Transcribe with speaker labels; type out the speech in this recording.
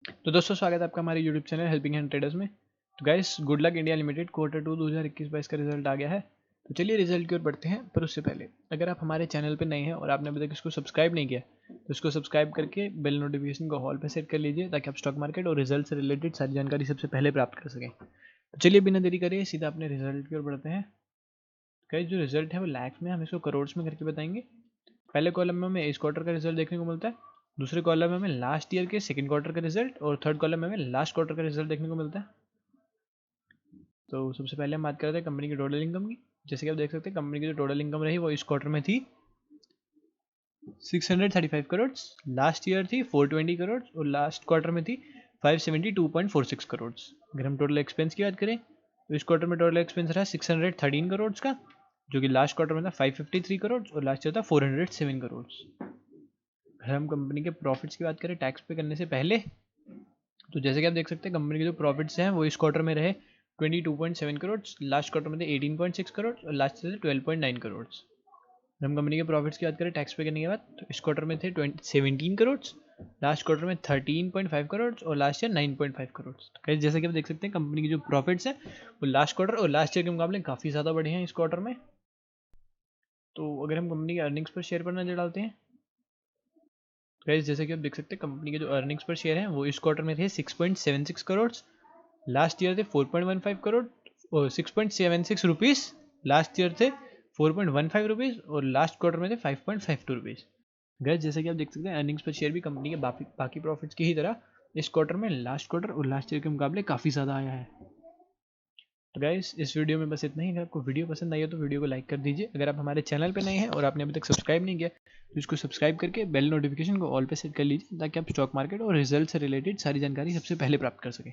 Speaker 1: तो दोस्तों स्वागत है आपका हमारे YouTube channel helping hand traders में। तो guys good luck India limited Q2 2021-22 का रिजल्ट आ गया है। तो चलिए रिजल्ट की ओर बढ़ते हैं, पर उससे पहले अगर आप हमारे चैनल पर नए हैं और आपने अभी तक इसको सब्सक्राइब नहीं किया तो इसको सब्सक्राइब करके बेल नोटिफिकेशन को ऑल पे सेट कर लीजिए ताकि आप स्टॉक मार्केट और रिजल्ट से रिलेटेड सारी जानकारी सबसे पहले प्राप्त कर सकें। तो चलिए बिना देरी करिए सीधा अपने रिजल्ट की ओर बढ़ते हैं। गाइस जो रिजल्ट है वो लैक्स में, हम इसको करोड़ में करके बताएंगे। पहले कॉलम में हमें इस क्वार्टर का रिजल्ट देखने को मिलता है, दूसरे कॉलम में हमें लास्ट ईयर के सेकंड क्वार्टर का रिजल्ट और थर्ड कॉलम में हमें लास्ट क्वार्टर का रिजल्ट देखने को मिलता है। तो सबसे पहले हम बात करते हैं कंपनी की टोटल इनकम की। जैसे कि आप देख सकते हैं कंपनी की जो टोटल इनकम रही वो इस क्वार्टर में थी 635 करोड़, लास्ट ईयर थी 420 करोड़ और लास्ट क्वार्टर में थी 572.46 करोड़। अगर हम टोटल एक्सपेंस की बात करें तो इस क्वार्टर में टोटल एक्सपेंस रहा 613 करोड़ का, जो कि लास्ट क्वार्टर में था 553 करोड़ और लास्ट ईयर था 407 करोड़। अगर हम कंपनी के प्रॉफिट्स की बात करें टैक्स पे करने से पहले, तो जैसे कि आप देख सकते हैं कंपनी के जो प्रॉफिट्स हैं वो इस क्वार्टर में रहे 22.7 करोड़, लास्ट क्वार्टर में थे 18.6 करोड़ और लास्ट ईयर थे 12.9 करोड़। हम कंपनी के प्रॉफिट्स की बात करें टैक्स पे करने के बाद, तो इस क्वार्टर में थे 17 करोड़, लास्ट क्वार्टर में 13.5 करोड़ और लास्ट ईयर 9.5 करोड़। तो जैसे कि आप देख सकते हैं कंपनी की जो प्रॉफिट्स हैं वो लास्ट क्वार्टर और लास्ट ईयर के मुकाबले काफ़ी ज़्यादा बढ़े हैं इस क्वार्टर में। तो अगर हम कंपनी के अर्निंग्स पर शेयर पर नजर डालते हैं, गाइस जैसे कि आप देख सकते हैं कंपनी के जो अर्निंग्स पर शेयर हैं वो इस क्वार्टर में थे 6.76 करोड़, लास्ट ईयर थे 4.15 करोड़ और 6.76 रुपीज़, लास्ट ईयर थे 4.15 रुपीज़ और लास्ट क्वार्टर में थे 5.52 रुपीज़। गाइस जैसे कि आप देख सकते हैं अर्निंग्स पर शेयर भी कंपनी के बाकी प्रॉफिट्स की ही तरह इस क्वार्टर में लास्ट क्वार्टर और लास्ट ईयर के मुकाबले काफ़ी ज़्यादा आया है। तो गाइस इस वीडियो में बस इतना ही। अगर आपको वीडियो पसंद आई हो तो वीडियो को लाइक कर दीजिए। अगर आप हमारे चैनल पे नए हैं और आपने अभी तक सब्सक्राइब नहीं किया तो इसको सब्सक्राइब करके बेल नोटिफिकेशन को ऑल पे सेट कर लीजिए ताकि आप स्टॉक मार्केट और रिजल्ट से रिलेटेड सारी जानकारी सबसे पहले प्राप्त कर सकें।